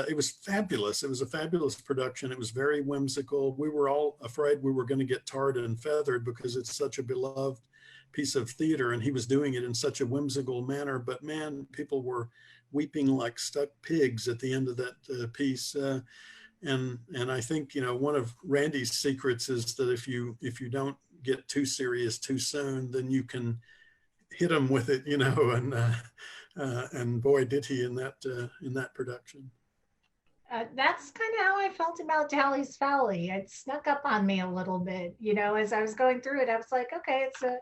fabulous. It was a fabulous production. It was very whimsical. We were all afraid we were going to get tarred and feathered because it's such a beloved piece of theater, and he was doing it in such a whimsical manner. But man, people were weeping like stuck pigs at the end of that piece. And I think one of Randy's secrets is that if you don't get too serious too soon, then you can hit him with it, and boy, did he in that production. That's kind of how I felt about Tally's Folly. It snuck up on me a little bit, as I was going through it. I was like, okay, it's a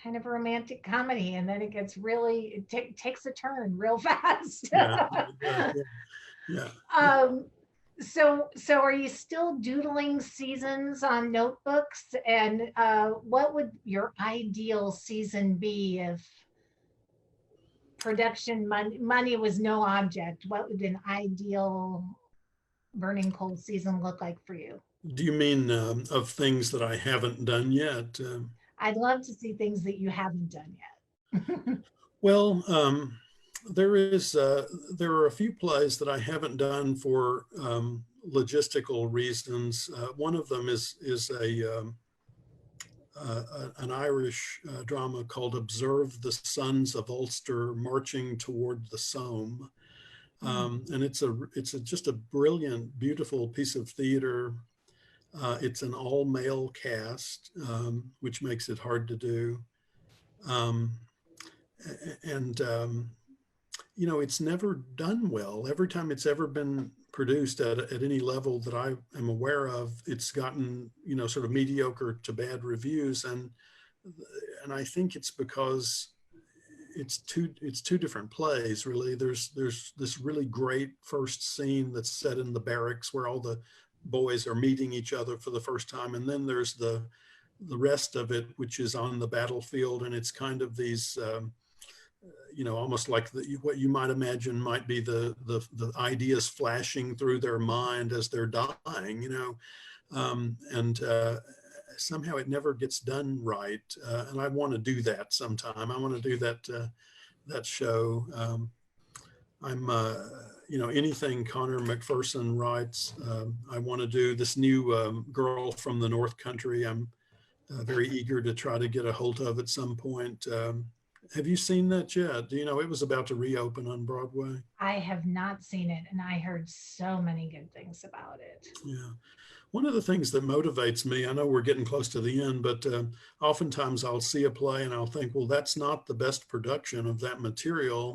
kind of a romantic comedy, and then it gets really takes a turn real fast. Yeah. So are you still doodling seasons on notebooks? And what would your ideal season be if production money was no object? What would an ideal Burning Coal season look like for you? Do you mean of things that I haven't done yet? I'd love to see things that you haven't done yet. Well, there are a few plays that I haven't done for logistical reasons. One of them is an Irish drama called "Observe the Sons of Ulster Marching Toward the Somme," and just a brilliant, beautiful piece of theater. It's an all-male cast, which makes it hard to do. Um, and it's never done well. Every time it's ever been produced at any level that I am aware of, it's gotten, sort of mediocre to bad reviews. And I think it's because it's two different plays, really. There's this really great first scene that's set in the barracks where all the boys are meeting each other for the first time. And then there's the rest of it, which is on the battlefield. And it's kind of these, almost like what you might imagine might be the ideas flashing through their mind as they're dying, and somehow it never gets done right. And I want to do that sometime. I want to do that show. I'm, anything Connor McPherson writes, I want to do. This new Girl from the North Country, I'm very eager to try to get a hold of at some point. Have you seen that yet? Do you know it was about to reopen on Broadway? I have not seen it, and I heard so many good things about it. Yeah. One of the things that motivates me, I know we're getting close to the end, but oftentimes I'll see a play and I'll think, well, that's not the best production of that material.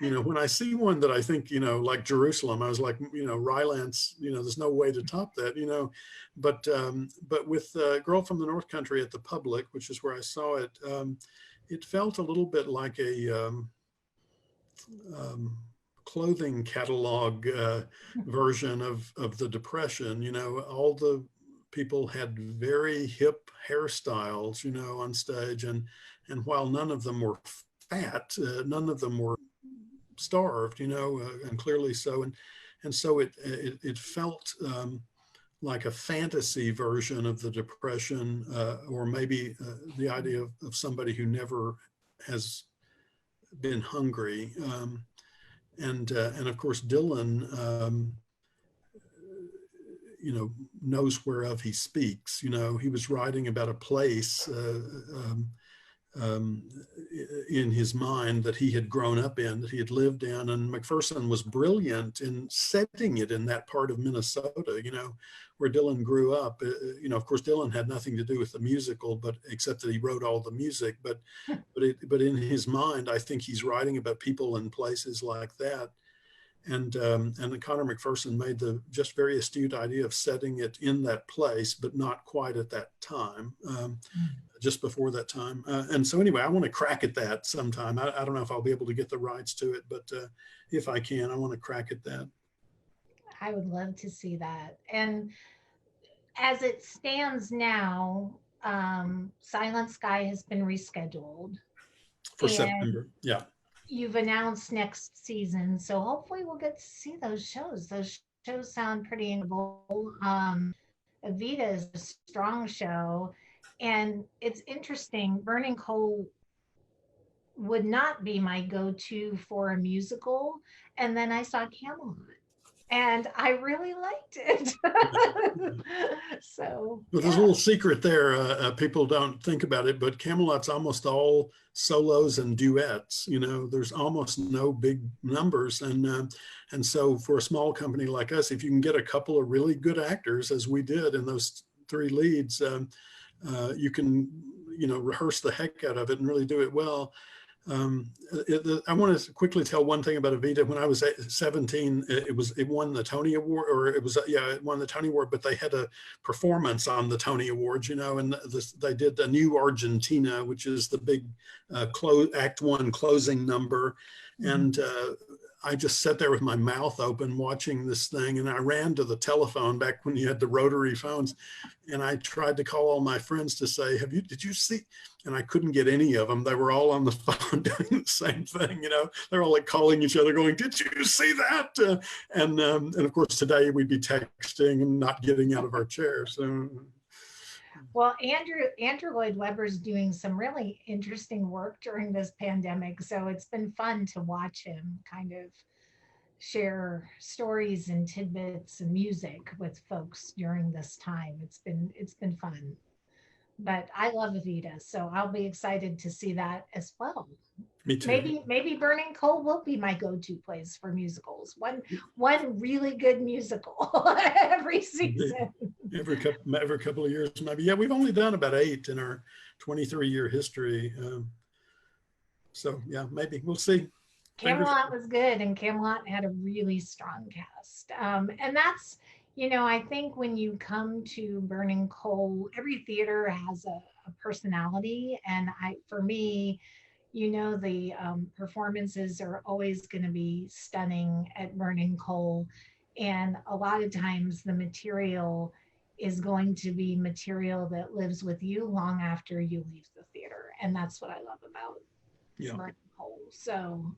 When I see one that I think, like Jerusalem, I was like, Rylance, there's no way to top that, but with Girl from the North Country at the Public, which is where I saw it, it felt a little bit like a clothing catalog version of the Depression. All the people had very hip hairstyles, on stage, and while none of them were fat, none of them were starved, and clearly so, and so it felt like a fantasy version of the Depression, or maybe the idea of somebody who never has been hungry. And of course, Dylan, knows whereof he speaks. He was writing about a place in his mind that he had grown up in, that he had lived in. And McPherson was brilliant in setting it in that part of Minnesota, where Dylan grew up. Of course, Dylan had nothing to do with the musical, but except that he wrote all the music. But in his mind, I think he's writing about people and places like that. And Connor McPherson made the just very astute idea of setting it in that place, but not quite at that time. Just before that time. And so anyway, I want to crack at that sometime. I don't know if I'll be able to get the rights to it, but if I can, I want to crack at that. I would love to see that. And as it stands now, Silent Sky has been rescheduled. For September, yeah. You've announced next season, so hopefully we'll get to see those shows. Those shows sound pretty incredible. Evita is a strong show. And it's interesting, Vernon Cole would not be my go-to for a musical. And then I saw Camelot and I really liked it. So but there's a little secret there. People don't think about it, but Camelot's almost all solos and duets. There's almost no big numbers, and so for a small company like us, if you can get a couple of really good actors, as we did in those three leads, you can, rehearse the heck out of it and really do it well. I want to quickly tell one thing about Evita. When I was 17, it won the Tony Award, or it won the Tony Award, but they had a performance on the Tony Awards, and they did a New Argentina, which is the big Act One closing number. Mm-hmm. And I just sat there with my mouth open watching this thing. And I ran to the telephone back when you had the rotary phones. And I tried to call all my friends to say, did you see? And I couldn't get any of them. They were all on the phone doing the same thing. They're all like calling each other going, did you see that? And of course, today we'd be texting and not getting out of our chairs. So. Well, Andrew Lloyd Webber's doing some really interesting work during this pandemic. So it's been fun to watch him kind of share stories and tidbits and music with folks during this time. It's been fun. But I love Evita, so I'll be excited to see that as well. Me too. Maybe Burning Coal will be my go-to place for musicals. One really good musical every season. Every couple of years, maybe. Yeah, we've only done about 8 in our 23-year history. So yeah, maybe we'll see. Camelot was good, and Camelot had a really strong cast. And that's, I think when you come to Burning Coal, every theater has a personality, and for me, the performances are always going to be stunning at Burning Coal, and a lot of times the material is going to be material that lives with you long after you leave the theater, and that's what I love about Burning Coal. So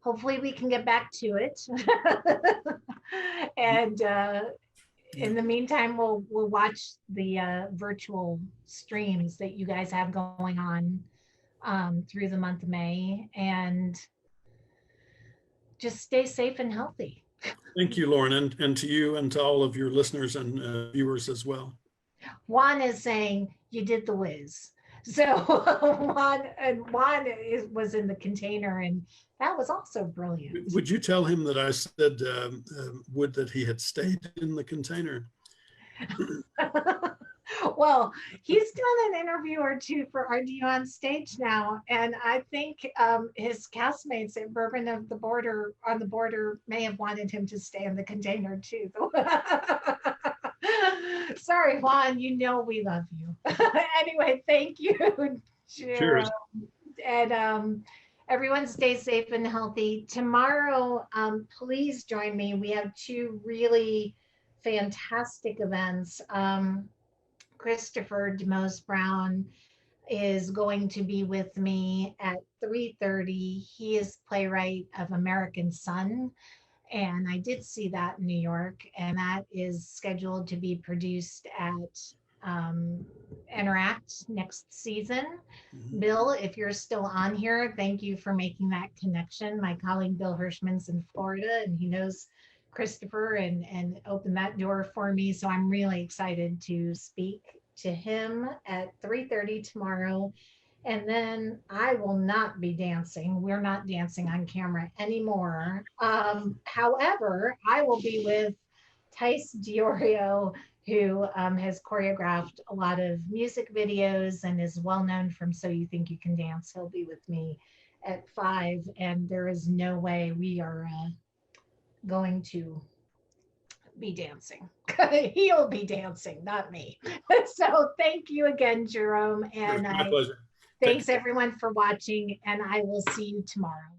hopefully we can get back to it. And in the meantime, we'll watch the virtual streams that you guys have going on through the month of May, and just stay safe and healthy. Thank you, Lauren, and to you and to all of your listeners and viewers as well. Juan is saying you did the whiz. So Juan was in the container, and that was also brilliant. Would you tell him that I said would that he had stayed in the container? Well, he's done an interview or two for RDU on Stage now, and I think his castmates at Bourbon on the Border may have wanted him to stay in the container too. Sorry, Juan, we love you. Anyway, thank you. Cheers. And everyone stay safe and healthy. Tomorrow, please join me. We have 2 really fantastic events. Christopher DeMose Brown is going to be with me at 3:30. He is playwright of American Son, and I did see that in New York, and that is scheduled to be produced at Interact next season. Mm-hmm. Bill, if you're still on here, thank you for making that connection. My colleague Bill Hirschman's in Florida, and he knows Christopher and opened that door for me. So I'm really excited to speak to him at 3:30 tomorrow. And then I will not be dancing. We're not dancing on camera anymore. However, I will be with Tice Diorio, who has choreographed a lot of music videos and is well known from So You Think You Can Dance. He'll be with me at 5, and there is no way we are going to be dancing. He'll be dancing, not me. So thank you again, Jerome. And my pleasure. Thanks everyone for watching, and I will see you tomorrow.